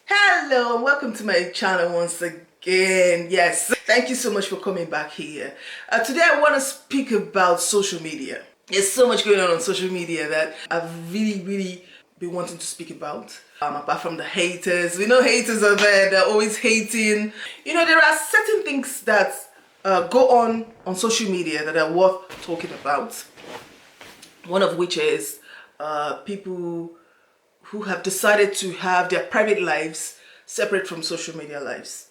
Hello and welcome to my channel once again. Yes, thank you so much for coming back here. Today I want to speak about social media. There's so much going on social media that I've really been wanting to speak about. Apart from the haters, we know haters are there, they're always hating. There are certain things that go on social media that are worth talking about. One of which is people who have decided to have their private lives separate from social media lives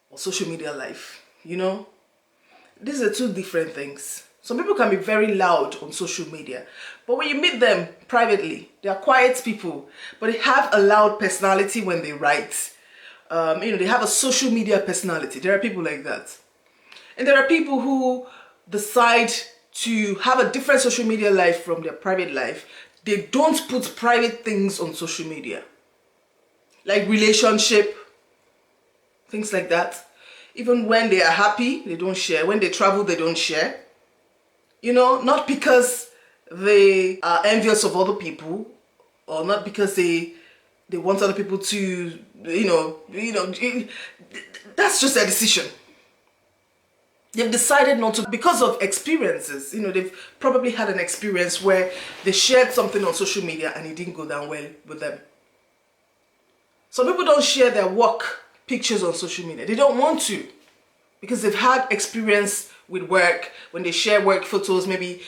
or social media life. These are two different things. Some people can be very loud on social media, but when you meet them privately, they are quiet people, but they have a loud personality when they write. They have a social media personality. There are people like that. And there are people who decide to have a different social media life from their private life. They don't put private things on social media, like relationship, things like that. Even when they are happy, they don't share. When they travel, they don't share. Not because they are envious of other people, or not because they want other people to, that's just their decision. They've decided not to because of experiences. They've probably had an experience where they shared something on social media and it didn't go down well with them. Some people don't share their work pictures on social media. They don't want to because they've had experience with work. When they share work photos, maybe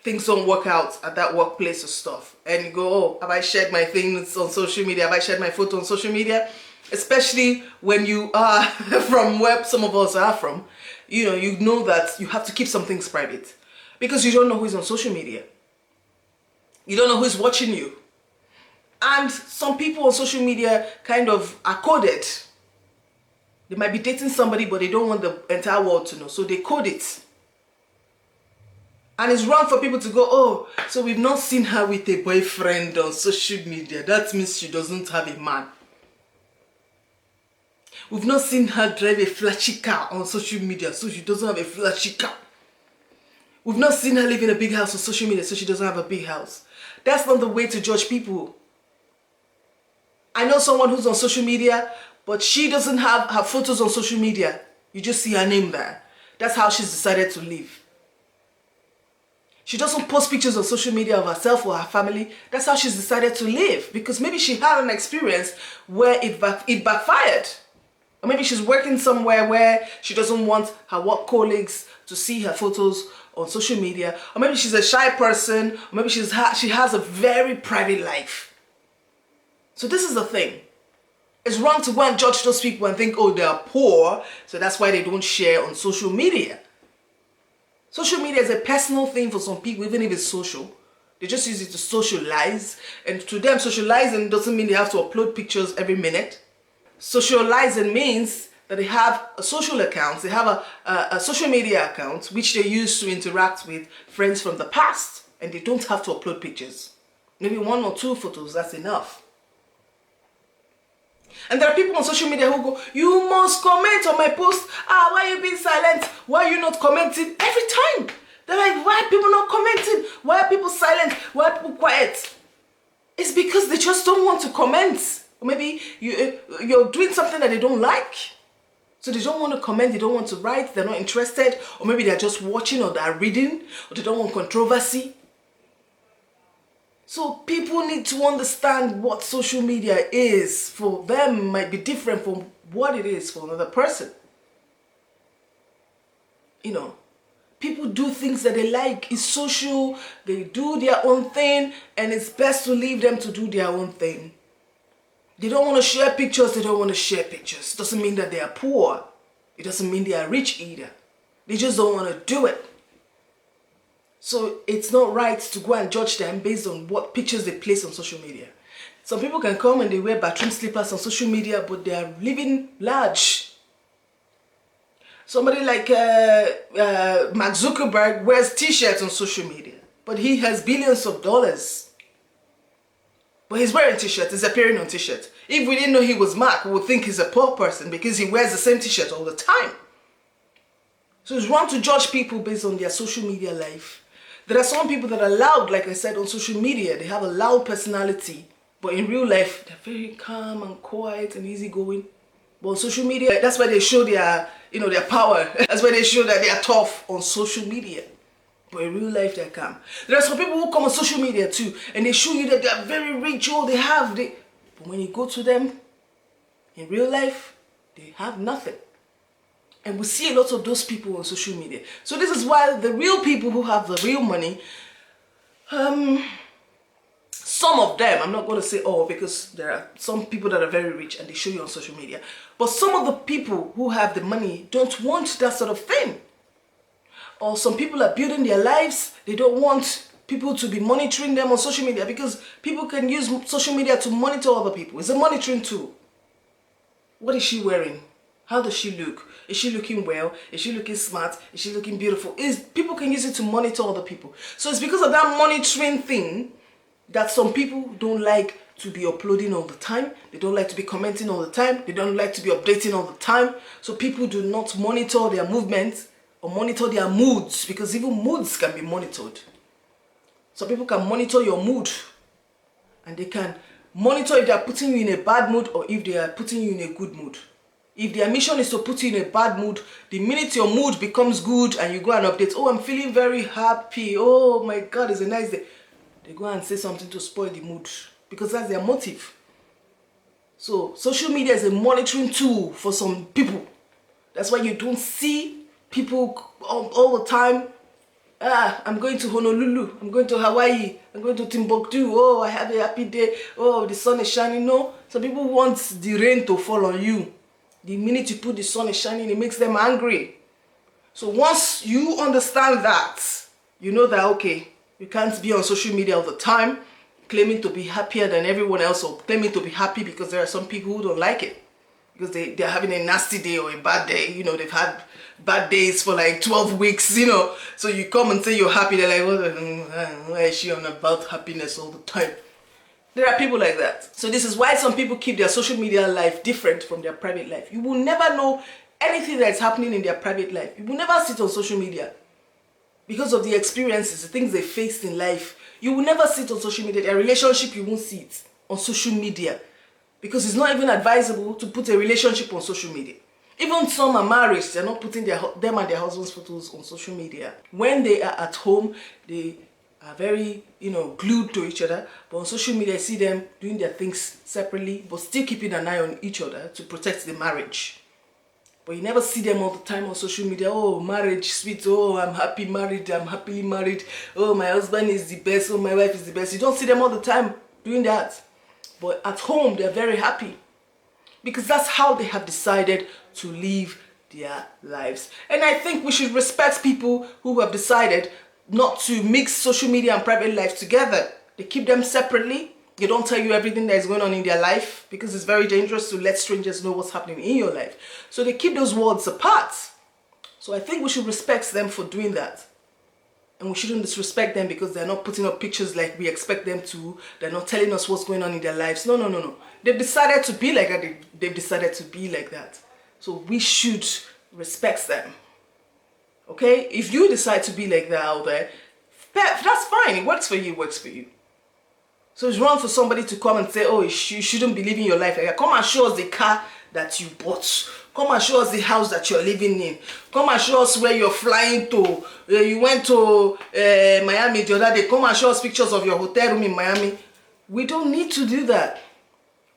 things don't work out at that workplace or stuff. And you go, oh, have I shared my things on social media? Have I shared my photo on social media? Especially when you are from where some of us are from, you know that you have to keep some things private because you don't know who's on social media. You don't know who's watching you. And some people on social media kind of are coded. They might be dating somebody, but they don't want the entire world to know. So they code it. And it's wrong for people to go, oh, so we've not seen her with a boyfriend on social media. That means she doesn't have a man. We've not seen her drive a flashy car on social media, so she doesn't have a flashy car. We've not seen her live in a big house on social media, so she doesn't have a big house. That's not the way to judge people. I know someone who's on social media, but she doesn't have her photos on social media. You just see her name there. That's how she's decided to live. She doesn't post pictures on social media of herself or her family. That's how she's decided to live. Because maybe she had an experience where it backfired. Or maybe she's working somewhere where she doesn't want her work colleagues to see her photos on social media. Or maybe she's a shy person. Or maybe she has a very private life. So this is the thing. It's wrong to go and judge those people and think, oh, they are poor, so that's why they don't share on social media. Social media is a personal thing for some people, even if it's social. They just use it to socialize. And to them, socializing doesn't mean they have to upload pictures every minute. Socializing means that they have a social account, they have a social media account which they use to interact with friends from the past, and they don't have to upload pictures. Maybe 1 or 2 photos, that's enough. And there are people on social media who go, you must comment on my post. Why are you being silent? Why are you not commenting? Every time. They're like, why are people not commenting? Why are people silent? Why are people quiet? It's because they just don't want to comment. Or maybe you're doing something that they don't like. So they don't want to comment, they don't want to write, they're not interested. Or maybe they're just watching or they're reading. Or they don't want controversy. So people need to understand what social media is. For them, might be different from what it is for another person. People do things that they like. It's social. They do their own thing. And it's best to leave them to do their own thing. They don't want to share pictures. They don't want to share pictures. It doesn't mean that they are poor. It doesn't mean they are rich either. They just don't want to do it. So it's not right to go and judge them based on what pictures they place on social media. Some people can come and they wear bathroom slippers on social media, but they are living large. Somebody like Mark Zuckerberg wears t-shirts on social media, but he has billions of dollars. But he's wearing t-shirts, he's appearing on t-shirts. If we didn't know he was Mark, we would think he's a poor person because he wears the same t-shirt all the time. So it's wrong to judge people based on their social media life. There are some people that are loud, like I said, on social media. They have a loud personality. But in real life, they're very calm and quiet and easygoing. But on social media, that's why they show their, their power. That's why they show that they are tough on social media. But in real life, they're calm. There are some people who come on social media too, and they show you that they are very rich, but when you go to them, in real life, they have nothing. And we see a lot of those people on social media. So this is why the real people who have the real money, some of them, I'm not going to say all, because there are some people that are very rich and they show you on social media. But some of the people who have the money don't want that sort of thing. Or some people are building their lives. They don't want people to be monitoring them on social media, because people can use social media to monitor other people. It's a monitoring tool. What is she wearing? How does she look? Is she looking well? Is she looking smart? Is she looking beautiful? People can use it to monitor other people. So it's because of that monitoring thing that some people don't like to be uploading all the time. They don't like to be commenting all the time. They don't like to be updating all the time. So people do not monitor their movements or monitor their moods, because even moods can be monitored. So people can monitor your mood, and they can monitor if they are putting you in a bad mood or if they are putting you in a good mood. If their mission is to put you in a bad mood, the minute your mood becomes good and you go and update, oh, I'm feeling very happy, oh my God, it's a nice day, they go and say something to spoil the mood, because that's their motive. So social media is a monitoring tool for some people. That's why you don't see people all the time. I'm going to Honolulu, I'm going to Hawaii, I'm going to Timbuktu, oh, I had a happy day, oh, the sun is shining. No, some people want the rain to fall on you. The minute you put the sun is shining, it makes them angry. So once you understand that, you know that, okay, you can't be on social media all the time claiming to be happier than everyone else, or claiming to be happy, because there are some people who don't like it, because they're having a nasty day or a bad day. They've had bad days for like 12 weeks, so you come and say you're happy, they're like, why is she on about happiness all the time? There are people like that. So this is why some people keep their social media life different from their private life. You will never know anything that's happening in their private life. You will never sit on social media because of the experiences, the things they faced in life. You will never sit on social media. Their relationship, you won't see it on social media, because it's not even advisable to put a relationship on social media. Even some are married, they're not putting them and their husband's photos on social media. When they are at home, they are very, glued to each other. But on social media, I see them doing their things separately, but still keeping an eye on each other to protect the marriage. But you never see them all the time on social media. Oh, marriage, sweet. Oh, I'm happy married. I'm happily married. Oh, my husband is the best. Oh, my wife is the best. You don't see them all the time doing that. But at home, they're very happy, because that's how they have decided to live their lives. And I think we should respect people who have decided not to mix social media and private life together. They keep them separately. They don't tell you everything that is going on in their life, because it's very dangerous to let strangers know what's happening in your life. So they keep those worlds apart. So I think we should respect them for doing that. And we shouldn't disrespect them because they're not putting up pictures like we expect them to. They're not telling us what's going on in their lives. No. They've decided to be like that. They've decided to be like that. So we should respect them. Okay? If you decide to be like that out there, that's fine. It works for you, it works for you. So it's wrong for somebody to come and say, oh, you shouldn't be living your life like that. Come and show us the car that you bought. Come and show us the house that you're living in. Come and show us where you're flying to. You went to Miami the other day. Come and show us pictures of your hotel room in Miami. We don't need to do that.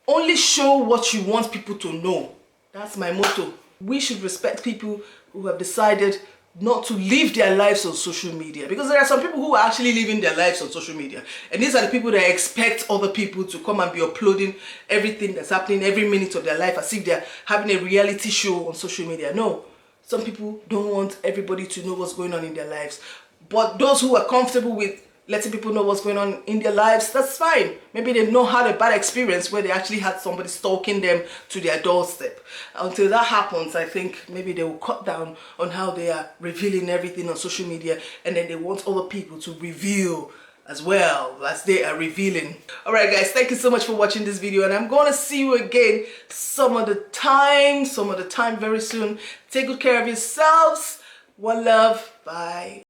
Only show what you want people to know. That's my motto. We should respect people who have decided not to live their lives on social media, because there are some people who are actually living their lives on social media, and these are the people that expect other people to come and be uploading everything that's happening every minute of their life as if they're having a reality show on social media. No, some people don't want everybody to know what's going on in their lives, but those who are comfortable with letting people know what's going on in their lives, that's fine. Maybe they've not had a bad experience where they actually had somebody stalking them to their doorstep. Until that happens, I think maybe they will cut down on how they are revealing everything on social media, and then they want other people to reveal as well as they are revealing. Alright guys, thank you so much for watching this video, and I'm going to see you again some other time very soon. Take good care of yourselves. One love. Bye.